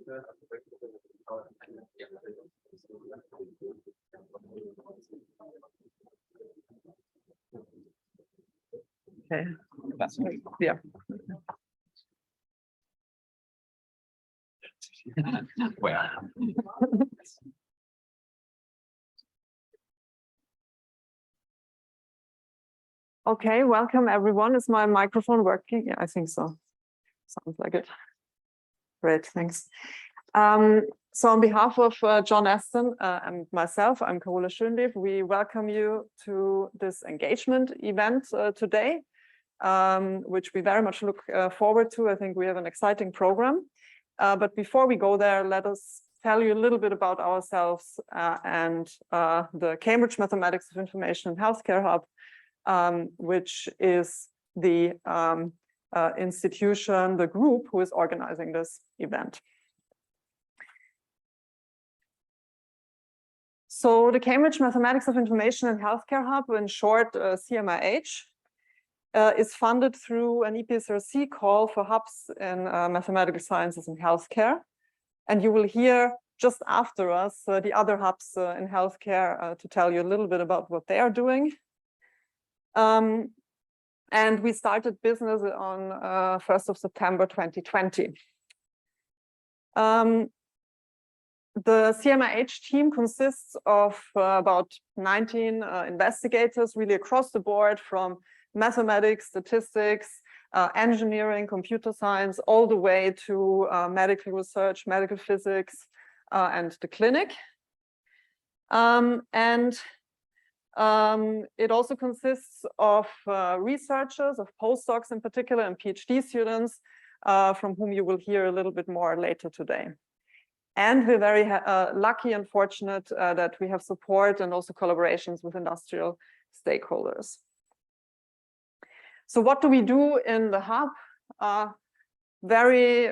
Okay, that's yeah. Well. Okay, welcome everyone. Is my microphone working? Yeah, I think so. Sounds like it. Great, thanks. So on behalf of John Aston and myself, I'm Carola-Bibiane Schönlieb. We welcome you to this engagement event today, which we very much look forward to. I think we have an exciting program. But before we go there, let us tell you a little bit about ourselves and the Cambridge Mathematics of Information and Healthcare Hub, which is the institution, the group who is organizing this event. So the Cambridge Mathematics of Information and Healthcare Hub, in short, CMIH, is funded through an EPSRC call for hubs in mathematical sciences and healthcare. And you will hear just after us the other hubs in healthcare to tell you a little bit about what they are doing. And we started business on 1st of September 2020. The CMIH team consists of about 19 investigators, really across the board, from mathematics, statistics, engineering, computer science, all the way to medical research, medical physics, and the clinic. It also consists of researchers, of postdocs in particular, and PhD students, from whom you will hear a little bit more later today. And we're very lucky and fortunate that we have support and also collaborations with industrial stakeholders. So what do we do in the hub? Very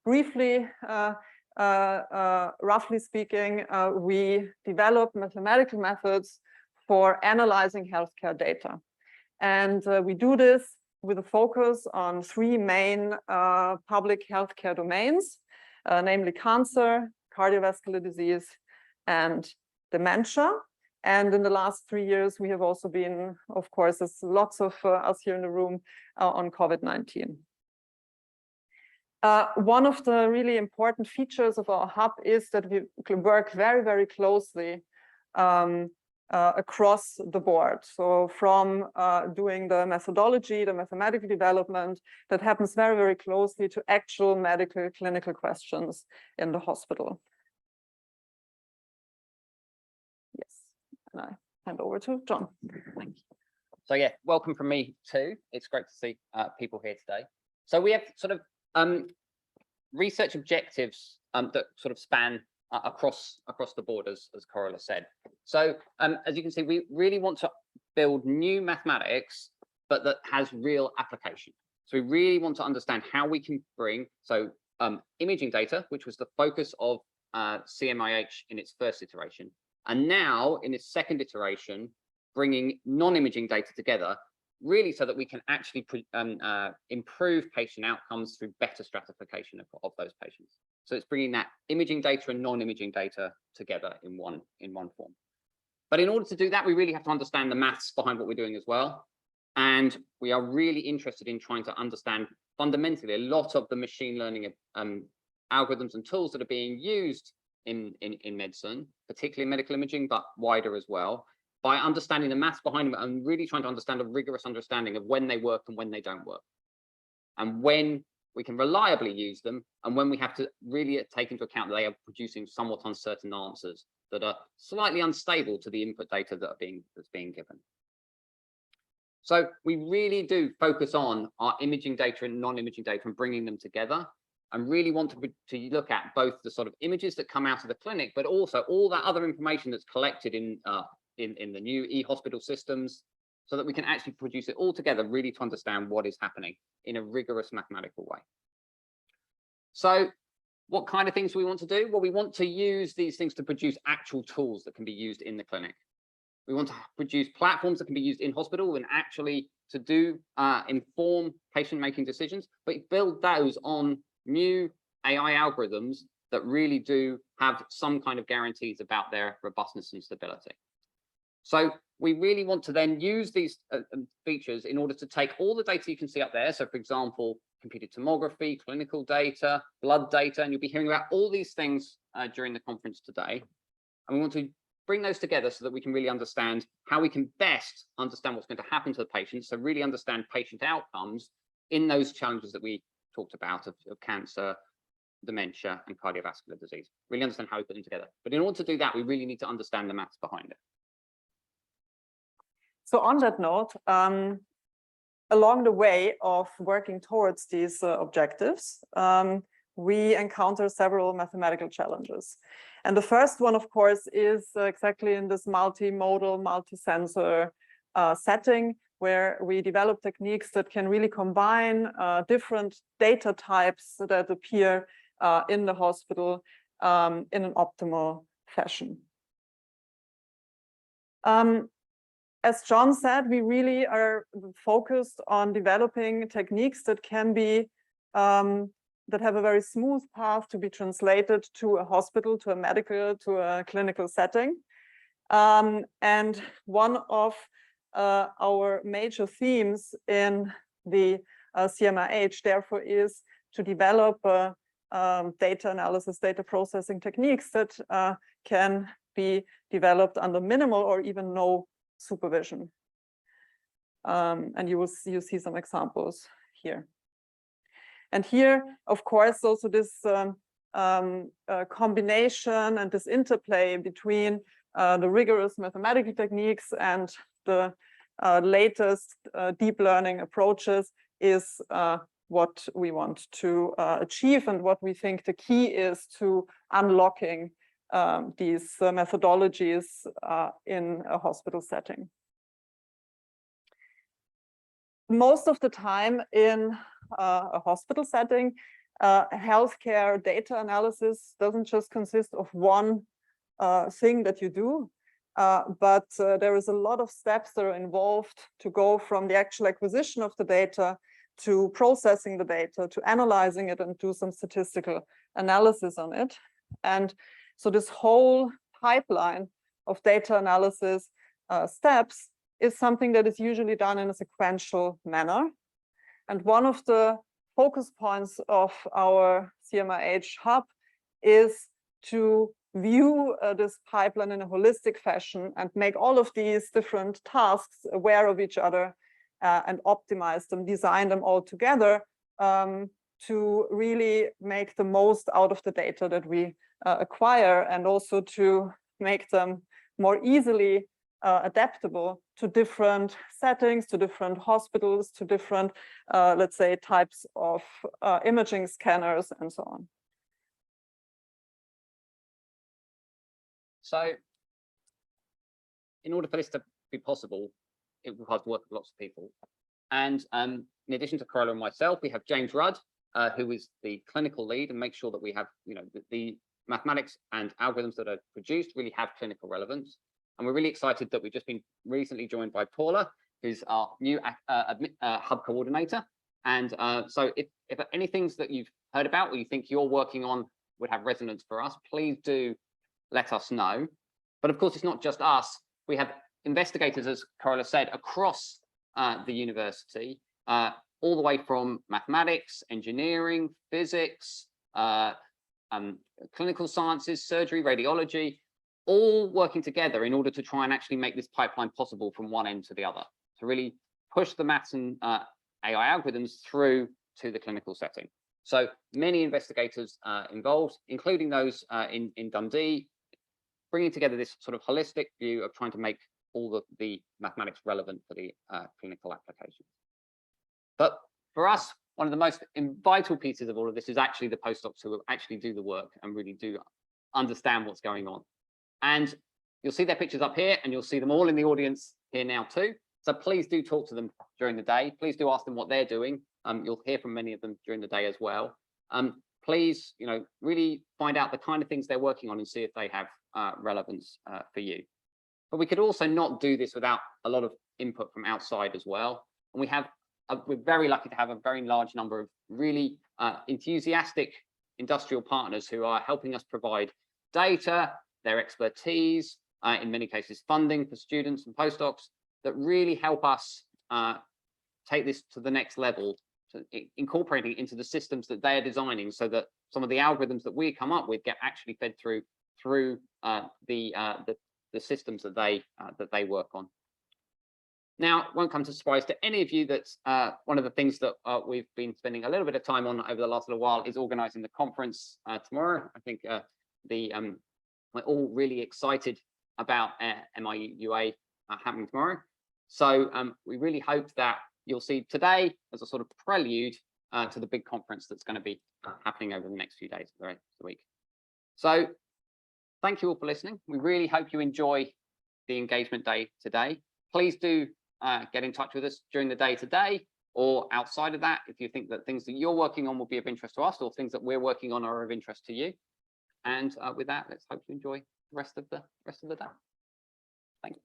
briefly, roughly speaking, we develop mathematical methods for analyzing healthcare data. And we do this with a focus on three main public healthcare domains, namely cancer, cardiovascular disease, and dementia. And in the last 3 years, we have also been, of course, as lots of us here in the room, on COVID-19. One of the really important features of our hub is that we work very, very closely across the board. So from doing the methodology, the mathematical development, that happens very, very closely to actual medical clinical questions in the hospital. Yes, and I hand over to John. Thank you. So yeah, welcome from me too. It's great to see people here today. So we have sort of research objectives that sort of span across the board, as Carola said. So as you can see, we really want to build new mathematics, but that has real application. So we really want to understand how we can bring imaging data, which was the focus of CMIH in its first iteration, and now in its second iteration, bringing non-imaging data together, really so that we can actually improve patient outcomes through better stratification of those patients. So it's bringing that imaging data and non-imaging data together in one form. But in order to do that, we really have to understand the maths behind what we're doing as well. And we are really interested in trying to understand fundamentally a lot of the machine learning algorithms and tools that are being used in medicine, particularly medical imaging, but wider as well, by understanding the maths behind them and really trying to understand a rigorous understanding of when they work and when they don't work, and when we can reliably use them, and when we have to really take into account that they are producing somewhat uncertain answers that are slightly unstable to the input data that's being given. So we really do focus on our imaging data and non-imaging data and bringing them together, and really want to look at both the sort of images that come out of the clinic, but also all that other information that's collected in the new e-hospital systems, so that we can actually produce it all together, really to understand what is happening in a rigorous mathematical way. So what kind of things do we want to do? Well, we want to use these things to produce actual tools that can be used in the clinic. We want to produce platforms that can be used in hospital and actually to do inform patient-making decisions, but build those on new AI algorithms that really do have some kind of guarantees about their robustness and stability. So we really want to then use these features in order to take all the data you can see up there. So for example, computed tomography, clinical data, blood data, and you'll be hearing about all these things during the conference today. And we want to bring those together so that we can really understand how we can best understand what's going to happen to the patient. So really understand patient outcomes in those challenges that we talked about of cancer, dementia, and cardiovascular disease. Really understand how we put them together. But in order to do that, we really need to understand the maths behind it. So on that note, along the way of working towards these objectives, we encounter several mathematical challenges. And the first one, of course, is exactly in this multimodal, multi-sensor setting, where we develop techniques that can really combine different data types that appear in the hospital in an optimal fashion. As John said, we really are focused on developing techniques that can be that have a very smooth path to be translated to a hospital, to a medical, to a clinical setting. And one of our major themes in the CMIH, therefore, is to develop data analysis, data processing techniques that can be developed under minimal or even no supervision. And you see some examples here. And here, of course, also this combination and this interplay between the rigorous mathematical techniques and the latest deep learning approaches is what we want to achieve, and what we think the key is to unlocking these methodologies in a hospital setting. Most of the time in a hospital setting, healthcare data analysis doesn't just consist of one thing that you do, but there is a lot of steps that are involved to go from the actual acquisition of the data to processing the data, to analyzing it and do some statistical analysis on it. And so this whole pipeline of data analysis steps is something that is usually done in a sequential manner. And one of the focus points of our CMIH hub is to view this pipeline in a holistic fashion and make all of these different tasks aware of each other and optimize them, design them all together to really make the most out of the data that we acquire, and also to make them more easily adaptable to different settings, to different hospitals, to different, let's say, types of imaging scanners and so on. So in order for this to be possible, it requires work with lots of people. And in addition to Carola and myself, we have James Rudd, who is the clinical lead, and make sure that we have, the mathematics and algorithms that are produced really have clinical relevance. And we're really excited that we've just been recently joined by Paula, who's our new hub coordinator. And so if any things that you've heard about or you think you're working on would have resonance for us, please do let us know. But of course, it's not just us. We have investigators, as Carola said, across the university, all the way from mathematics, engineering, physics, clinical sciences, surgery, radiology, all working together in order to try and actually make this pipeline possible from one end to the other, to really push the maths and AI algorithms through to the clinical setting. So many investigators involved, including those in Dundee, bringing together this sort of holistic view of trying to make all the mathematics relevant for the clinical applications. But for us, one of the most vital pieces of all of this is actually the postdocs who will actually do the work and really do understand what's going on. And you'll see their pictures up here, and you'll see them all in the audience here now too. So please do talk to them during the day. Please do ask them what they're doing. You'll hear from many of them during the day as well. Please, really find out the kind of things they're working on and see if they have relevance for you. But we could also not do this without a lot of input from outside as well. And we're very lucky to have a very large number of really enthusiastic industrial partners who are helping us provide data, their expertise, in many cases funding for students and postdocs that really help us take this to the next level, incorporating it into the systems that they are designing, so that some of the algorithms that we come up with get actually fed through the systems that they work on. Now, it won't come as a surprise to any of you that one of the things that we've been spending a little bit of time on over the last little while is organizing the conference tomorrow. I think we're all really excited about MIUA happening tomorrow. So we really hope that you'll see today as a sort of prelude to the big conference that's going to be happening over the next few days, the rest of the week. So thank you all for listening. We really hope you enjoy the engagement day today. Please do get in touch with us during the day today or outside of that if you think that things that you're working on will be of interest to us or things that we're working on are of interest to you. And with that, let's hope you enjoy the rest of the day. Thank you.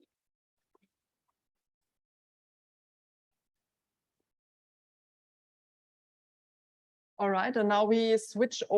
All right, and now we switch over.